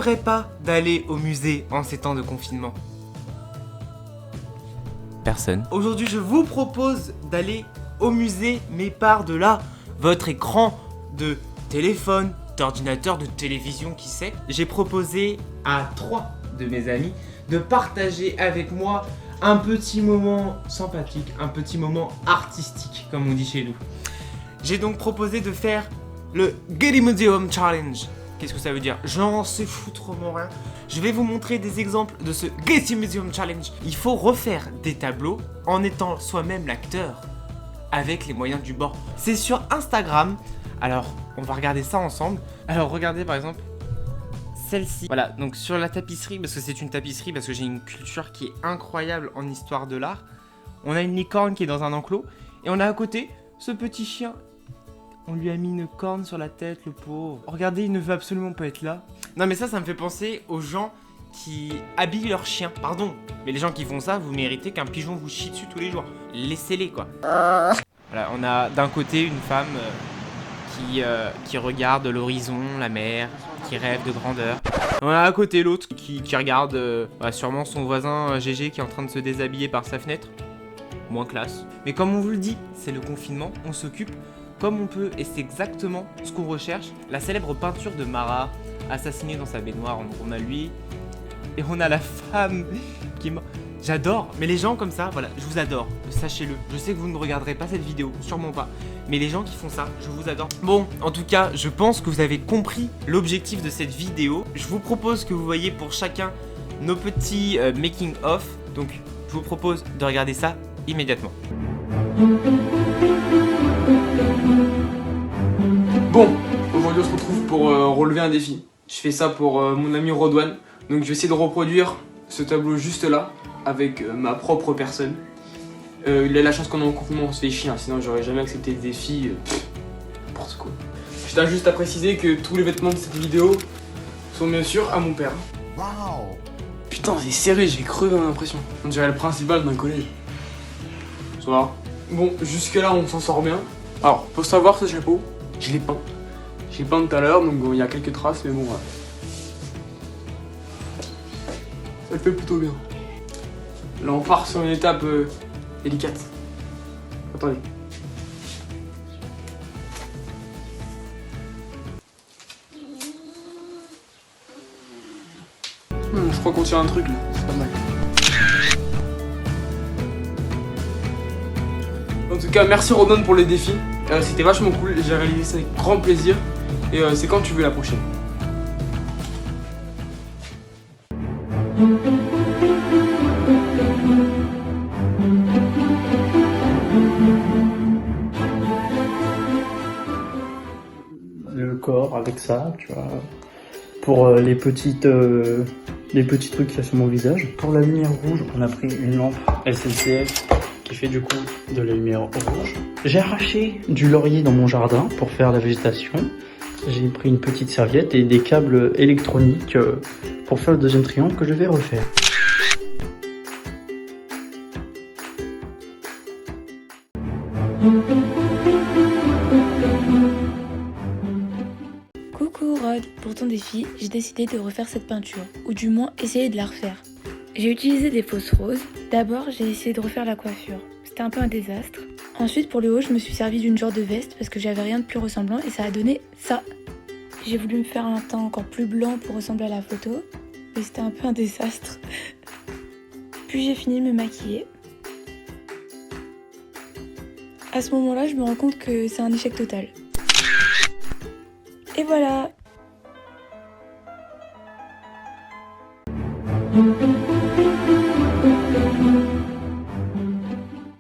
rêverait pas d'aller au musée en ces temps de confinement? Personne. Aujourd'hui, je vous propose d'aller au musée, mais par-delà votre écran de téléphone, d'ordinateur, de télévision, qui sait. J'ai proposé à 3 de mes amis de partager avec moi un petit moment sympathique, un petit moment artistique, comme on dit chez nous. J'ai donc proposé de faire le Getty Museum Challenge. Qu'est-ce que ça veut dire? J'en sais foutrement rien. Je vais vous montrer des exemples de ce Getty Museum Challenge. Il faut refaire des tableaux en étant soi-même l'acteur avec les moyens du bord. C'est sur Instagram. Alors, on va regarder ça ensemble. Alors, regardez par exemple celle-ci. Voilà, donc sur la tapisserie, parce que c'est une tapisserie, parce que j'ai une culture qui est incroyable en histoire de l'art. On a une licorne qui est dans un enclos. Et on a à côté ce petit chien. On lui a mis une corne sur la tête, le pauvre. Regardez, il ne veut absolument pas être là. Non mais ça me fait penser aux gens qui habillent leurs chiens. Pardon, mais les gens qui font ça, vous méritez qu'un pigeon vous chie dessus tous les jours. Laissez-les quoi. Voilà, on a d'un côté une femme qui regarde l'horizon, la mer, qui rêve de grandeur. On a à côté l'autre qui regarde sûrement son voisin GG qui est en train de se déshabiller par sa fenêtre. Moins classe. Mais comme on vous le dit, c'est le confinement, on s'occupe comme on peut, et c'est exactement ce qu'on recherche. La célèbre peinture de Marat, assassinée dans sa baignoire, on a lui, et on a la femme qui est morte. J'adore, mais les gens comme ça, voilà, je vous adore, sachez-le. Je sais que vous ne regarderez pas cette vidéo, sûrement pas, mais les gens qui font ça, je vous adore. Bon, en tout cas, je pense que vous avez compris l'objectif de cette vidéo. Je vous propose que vous voyez pour chacun nos petits making-of, donc je vous propose de regarder ça immédiatement. Bon, aujourd'hui on se retrouve pour relever un défi. Je fais ça pour mon ami Rodwan. Donc je vais essayer de reproduire ce tableau juste là, avec ma propre personne. Il a la chance qu'on est en confinement, on se fait chier, hein, sinon j'aurais jamais accepté le défi. N'importe quoi. Je tiens juste à préciser que tous les vêtements de cette vidéo sont bien sûr à mon père. Waouh! Putain, c'est serré, j'ai crevé l'impression. On dirait le principal d'un collège. Ça va. Bon, jusque là on s'en sort bien. Alors, faut savoir ce chapeau, je l'ai peint. Je l'ai peint tout à l'heure, donc bon, il y a quelques traces, mais bon, ouais. Ça le fait plutôt bien. Là, on part sur une étape délicate. Attendez. Je crois qu'on tient un truc là, c'est pas mal. En tout cas, merci Rodon pour les défis. C'était vachement cool, j'ai réalisé ça avec grand plaisir. Et c'est quand tu veux la prochaine. Le corps avec ça, tu vois. Pour les petits trucs qu'il y a sur mon visage. Pour la lumière rouge, on a pris une lampe SNCF qui fait du coup de la lumière rouge. J'ai arraché du laurier dans mon jardin pour faire la végétation. J'ai pris une petite serviette et des câbles électroniques pour faire le deuxième triangle que je vais refaire. Coucou Rod, pour ton défi, j'ai décidé de refaire cette peinture, ou du moins essayer de la refaire. J'ai utilisé des fausses roses. D'abord, j'ai essayé de refaire la coiffure. C'était un peu un désastre. Ensuite, pour le haut, je me suis servi d'une genre de veste parce que j'avais rien de plus ressemblant et ça a donné ça. J'ai voulu me faire un teint encore plus blanc pour ressembler à la photo, mais c'était un peu un désastre. Puis j'ai fini de me maquiller. À ce moment-là, je me rends compte que c'est un échec total. Et voilà!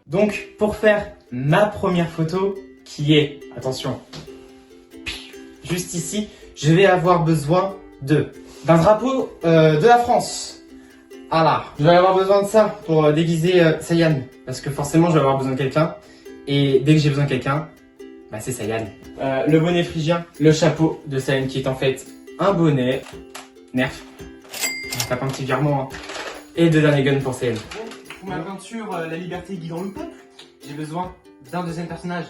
Donc, pour faire ma première photo, qui est, attention, juste ici, je vais avoir besoin d'un drapeau de la France. Voilà, je vais avoir besoin de ça pour déguiser Sayan, parce que forcément, je vais avoir besoin de quelqu'un. Et dès que j'ai besoin de quelqu'un, bah c'est Sayan. Le bonnet phrygien, le chapeau de Sayan qui est en fait un bonnet. Nerf. On tape un petit virement. Hein. Et deux derniers guns pour Sayan. Pour ma peinture La liberté guidant le peuple, j'ai besoin d'un deuxième personnage.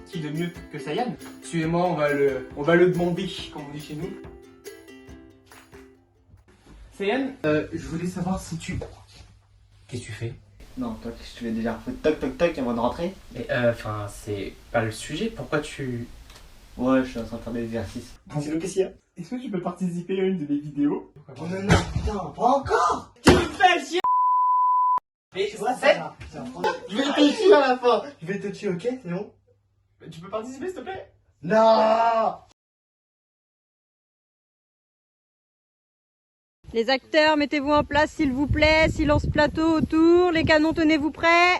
Qui de mieux que Sayan? Suivez-moi, on va le demander, comme on dit chez nous. C'est Yann. Je voulais savoir si tu... Qu'est-ce que tu fais? Non, toi, je te l'ai déjà refait toc toc toc avant de rentrer. Mais enfin, c'est pas le sujet. Pourquoi tu... Ouais, je suis en train de faire des exercices. Sinon, qu'est-ce qu'il y a? Est-ce que tu peux participer à une de mes vidéos? Oh mais non, putain, pas encore. Tu me fais chier. Mais Tu vois, ça va. Je vais te tuer à la fin. Je vais te tuer, ok? C'est bon? tu peux participer s'il te plaît? Non. Les acteurs, mettez-vous en place s'il vous plaît, silence plateau autour, les canons tenez-vous prêts.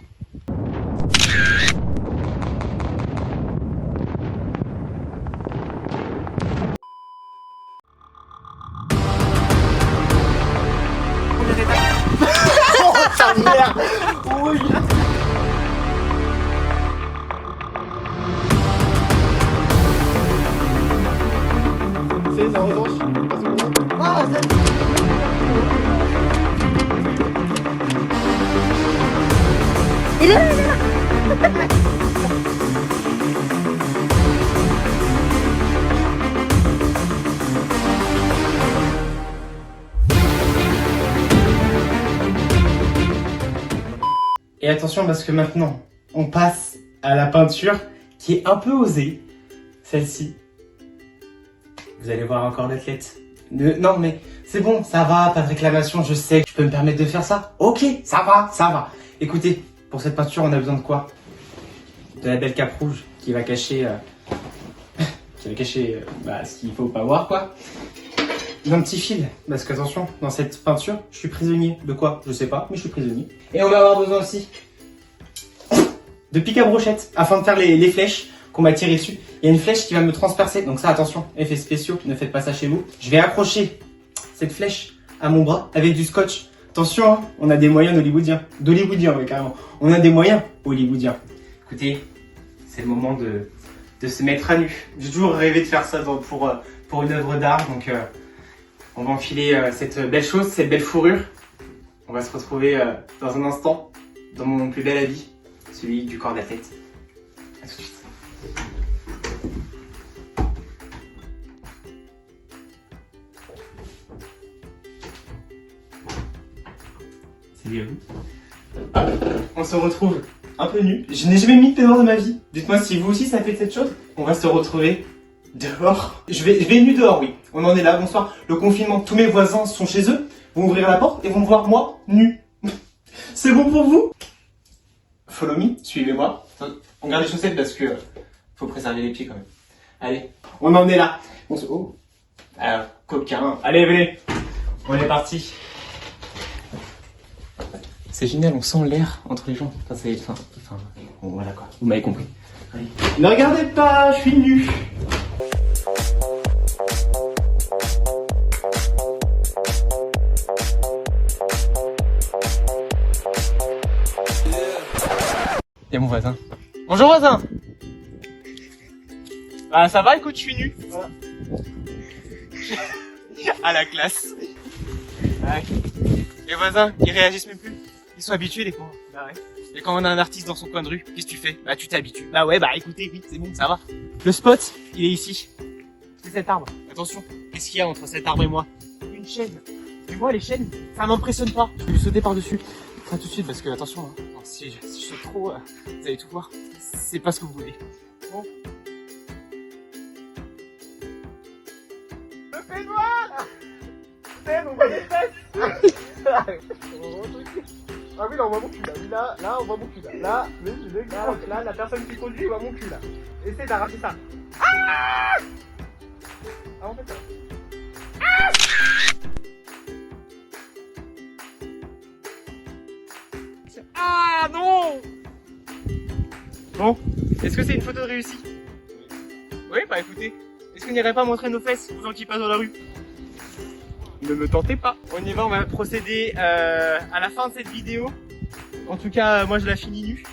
Ta mère. Oui. C'est ça revanche. Ah, Et attention parce que maintenant, on passe à la peinture qui est un peu osée. Celle-ci. Vous allez voir encore l'athlète. Non mais c'est bon, ça va, pas de réclamation, je sais que je peux me permettre de faire ça. Ok, ça va, ça va. Écoutez, pour cette peinture, on a besoin de quoi? De la belle cape rouge qui va cacher... ce qu'il faut pas voir quoi. D'un petit fil, parce que attention, dans cette peinture, je suis prisonnier. De quoi? Je sais pas, mais je suis prisonnier. Et on va avoir besoin aussi de pic à brochette, afin de faire les flèches qu'on m'a tirées dessus. Il y a une flèche qui va me transpercer, donc ça attention, effets spéciaux, ne faites pas ça chez vous. Je vais accrocher cette flèche à mon bras avec du scotch. Attention, hein, on a des moyens d'hollywoodiens, oui carrément. On a des moyens hollywoodiens. Écoutez, c'est le moment de se mettre à nu. J'ai toujours rêvé de faire ça pour une œuvre d'art, donc on va enfiler cette belle chose, cette belle fourrure. On va se retrouver dans un instant dans mon plus bel habit, celui du corps d'athlète. A tout de suite. Salut à vous. On se retrouve un peu nu. Je n'ai jamais mis de peignoir de ma vie. Dites-moi si vous aussi ça fait cette chose. On va se retrouver dehors. Je vais nu dehors, oui. On en est là, bonsoir. Le confinement, tous mes voisins sont chez eux, vont ouvrir la porte et vont me voir moi, nu. C'est bon pour vous? Follow me, suivez-moi. On garde les chaussettes parce que faut préserver les pieds quand même. Allez, on en est là. Oh. Alors, coquin. Allez, venez. On est parti. C'est génial, on sent l'air entre les gens. Bon, voilà quoi. Vous m'avez compris. Allez. Ne regardez pas, je suis nu. Il y a mon voisin. Bonjour voisin. Ah ça va, écoute, je suis nu. Voilà. À la classe. Ouais. Les voisins, ils réagissent même plus. Ils sont habitués les pauvres. Bah ouais. Et quand on a un artiste dans son coin de rue, qu'est-ce que tu fais? Bah tu t'habitues. Bah ouais, bah écoutez, oui, c'est bon, ça va. Le spot, il est ici. C'est cet arbre. Attention, qu'est-ce qu'il y a entre cet arbre et moi? Une chaîne. Et moi les chaînes, ça m'impressionne pas. Je vais lui sauter par-dessus. Ça tout de suite parce que attention, hein. Alors, si je saute trop, vous allez tout voir. C'est pas ce que vous voulez. Bon. Le peignoir. On voit les fesses. Ah oui, là on voit mon cul là. Là on voit mon cul là. Là, la personne qui conduit voit mon cul là. Essaye d'arracher ça. Ah, on fait ça. Ah non. Bon, est-ce que c'est une photo de réussie? Oui, bah écoutez, est-ce qu'on n'irait pas montrer nos fesses aux gens qui passent dans la rue? Ne me tentez pas. On y va, on va procéder à la fin de cette vidéo. En tout cas, moi je la finis nue.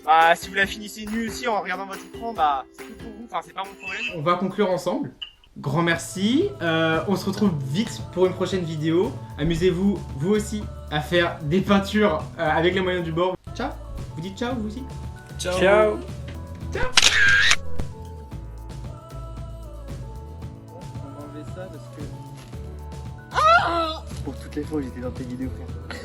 Bah, si vous la finissez nue aussi en regardant votre écran, bah c'est tout pour vous, enfin c'est pas mon problème. On va conclure ensemble. Grand merci. On se retrouve vite pour une prochaine vidéo. Amusez-vous, vous aussi, à faire des peintures avec les moyens du bord. Ciao. Vous dites ciao, vous aussi? Ciao. Ciao. Ciao. On va enlever ça parce que... Ah pour toutes les fois où j'étais dans tes vidéos, frère.